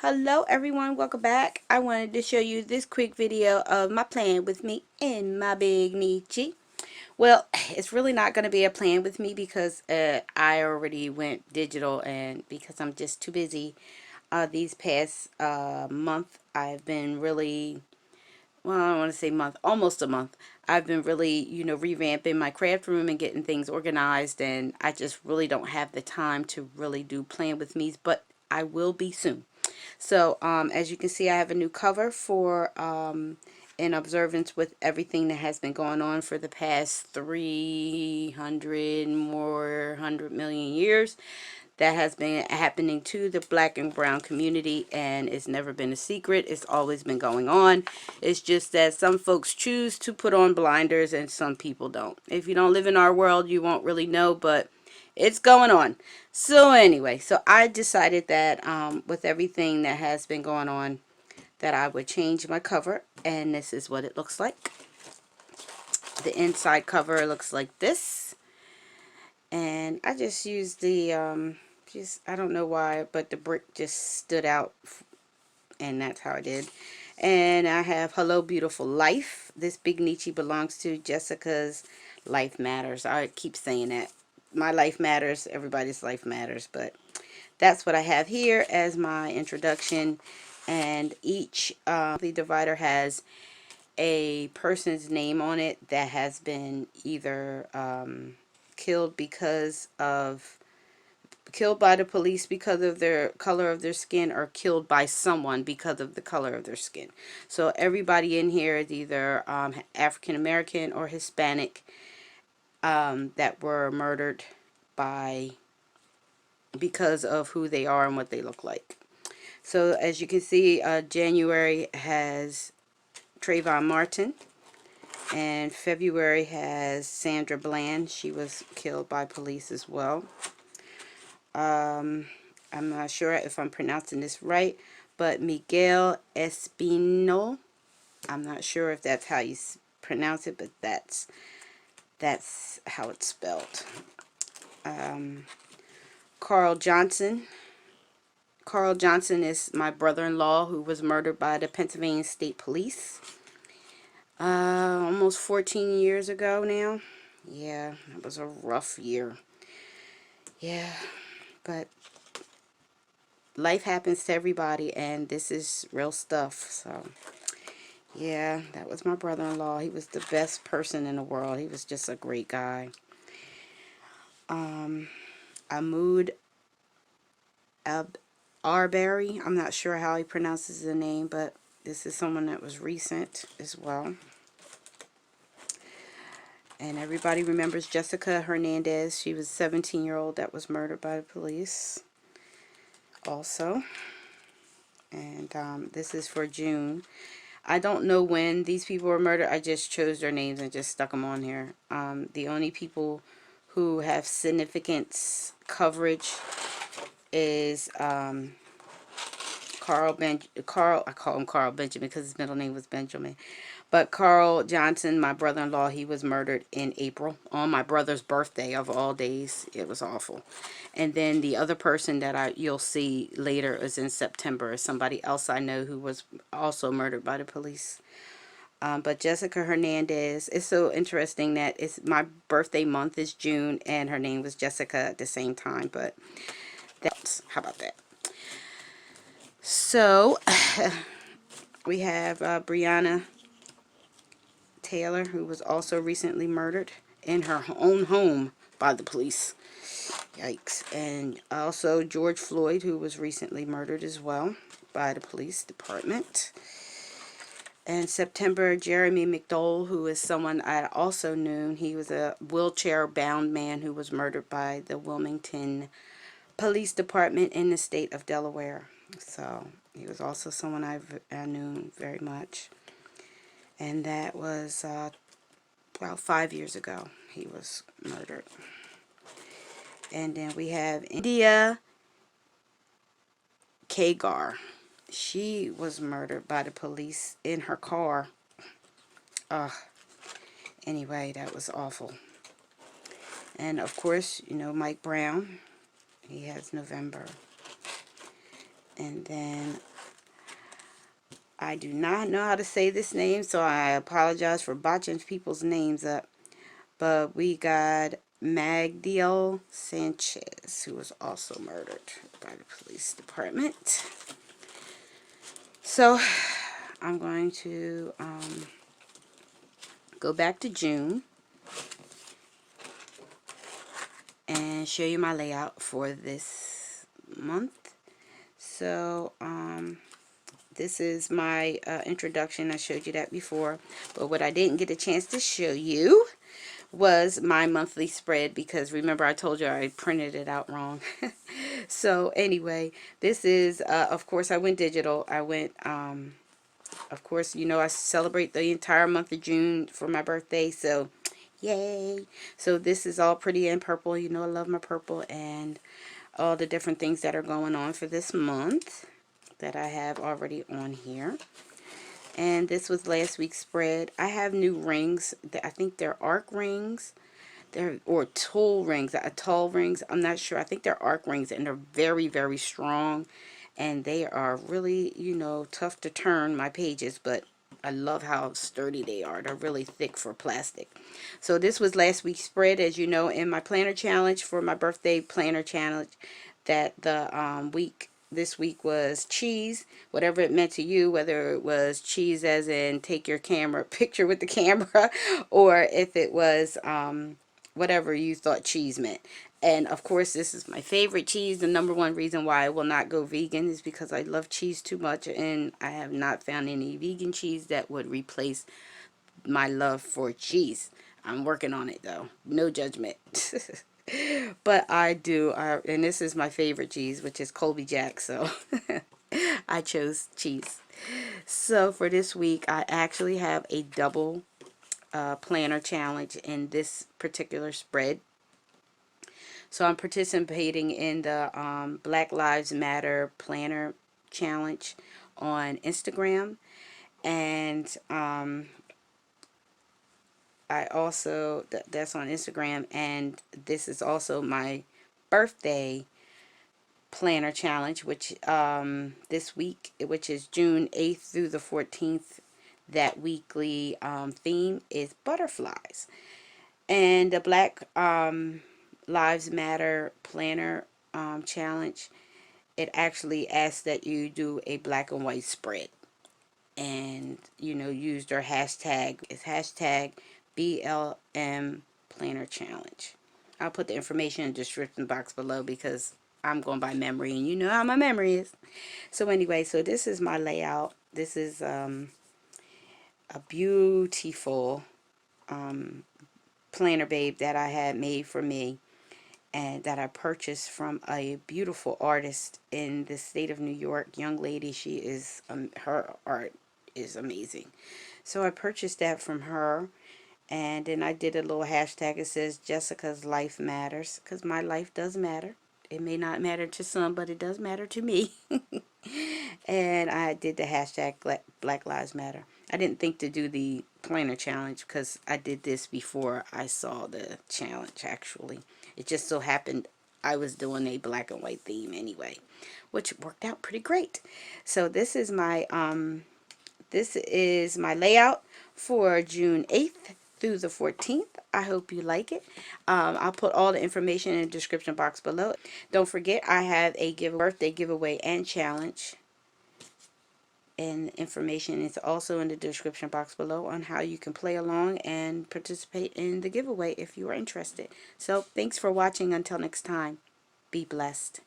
Hello everyone, welcome back. I wanted to show you this quick video of my plan with me and my BigNichi. Well, it's really not going to be a plan with me because I already went digital, and because I'm just too busy these past month. I've been really, well, I don't want to say month, almost a month. I've been really, revamping my craft room and getting things organized, and I just really don't have the time to really do plan with me's, but I will be soon. So as you can see, I have a new cover for in observance with everything that has been going on for the past 100 million years that has been happening to the black and brown community, and it's never been a secret. It's always been going on. It's just that some folks choose to put on blinders and some people don't. If you don't live in our world, you won't really know, but it's going on. So anyway, so I decided that with everything that has been going on, that I would change my cover, and this is what it looks like. The inside cover looks like this, and I just used the I don't know why, but the brick just stood out, and that's how I did. And I have Hello Beautiful Life. This BigNichi belongs to Jessica's Life Matters. I keep saying that. My life matters, everybody's life matters, but that's what I have here as my introduction. And each the divider has a person's name on it that has been either killed by the police because of their color of their skin, or killed by someone because of the color of their skin. So everybody in here is either African American or Hispanic that were murdered because of who they are and what they look like. So as you can see, January has Trayvon Martin, and February has Sandra Bland. She was killed by police as well. I'm not sure if I'm pronouncing this right, but Miguel Espino. I'm not sure if that's how you pronounce it, but that's how it's spelled. Carl Johnson. Carl Johnson is my brother-in-law who was murdered by the Pennsylvania State Police almost 14 years ago now. Yeah, it was a rough year. Yeah, but life happens to everybody, and this is real stuff. So yeah, that was my brother-in-law. He was the best person in the world. He was just a great guy. Ahmaud Arbery. I'm not sure how he pronounces the name, but this is someone that was recent as well. And everybody remembers Jessica Hernandez. She was a 17-year-old that was murdered by the police also. And this is for June. I don't know when these people were murdered. I just chose their names and just stuck them on here. The only people who have significant coverage is I call him Carl Benjamin because his middle name was Benjamin. But Carl Johnson, my brother-in-law, he was murdered in April on my brother's birthday of all days. It was awful. And then the other person that you'll see later is in September. Somebody else I know who was also murdered by the police. But Jessica Hernandez, it's so interesting that my birthday month is June, and her name was Jessica at the same time. But how about that? So we have Breonna Taylor, who was also recently murdered in her own home by the police. Yikes. And also George Floyd, who was recently murdered as well by the police department. And September, Jeremy McDowell, who is someone I also knew. He was a wheelchair-bound man who was murdered by the Wilmington Police Department in the state of Delaware. So he was also someone I knew very much. And that was about 5 years ago he was murdered. And then we have India Kagar. She was murdered by the police in her car. Anyway, that was awful. And of course, Mike Brown. He has November. And then I do not know how to say this name, so I apologize for botching people's names up. But we got Magdiel Sanchez, who was also murdered by the police department. So I'm going to go back to June and show you my layout for this month. So this is my introduction. I showed you that before, but what I didn't get a chance to show you was my monthly spread, because remember I told you I printed it out wrong. So anyway, this is of course I went digital. I went of course, you know, I celebrate the entire month of June for my birthday, so yay. So this is all pretty in purple. You know, I love my purple, and all the different things that are going on for this month that I have already on here. And this was last week's spread. I have new rings. I think they're arc rings. Or tool rings, tall rings. I'm not sure. I think they're arc rings, and they're very, very strong. And they are really, you know, tough to turn my pages, but I love how sturdy they are. They're really thick for plastic. So this was last week's spread, as you know, in my planner challenge, for my birthday planner challenge, that the this week was cheese, whatever it meant to you, whether it was cheese as in take your camera picture with the camera, or if it was whatever you thought cheese meant. And of course, this is my favorite cheese. The number one reason why I will not go vegan is because I love cheese too much, and I have not found any vegan cheese that would replace my love for cheese. I'm working on it though. No judgment. But I do. And this is my favorite cheese, which is Colby Jack. So I chose cheese. So for this week, I actually have a double planner challenge in this particular spread. So I'm participating in the Black Lives Matter planner challenge on Instagram, and I also that's on Instagram, and this is also my birthday planner challenge, which this week, which is June 8th through the 14th. That weekly theme is butterflies. And the Black Lives Matter planner challenge, it actually asks that you do a black and white spread, and you know, use their hashtag. It's hashtag BLM planner challenge. I'll put the information in the description box below, because I'm going by memory, and you know how my memory is. So anyway, so this is my layout. This is a beautiful planner babe that I had made for me, and that I purchased from a beautiful artist in the state of New York. Young lady, she is her art is amazing. So I purchased that from her, and then I did a little hashtag. It says Jessica's life matters, because my life does matter. It may not matter to some, but it does matter to me. And I did the hashtag Black Lives Matter. I didn't think to do the planner challenge, because I did this before I saw the challenge actually. It just so happened I was doing a black and white theme anyway, which worked out pretty great. So this is my layout for June 8th through the 14th. I hope you like it. I'll put all the information in the description box below. Don't forget, I have a birthday giveaway and challenge, and information is also in the description box below on how you can play along and participate in the giveaway if you are interested. So thanks for watching. Until next time, be blessed.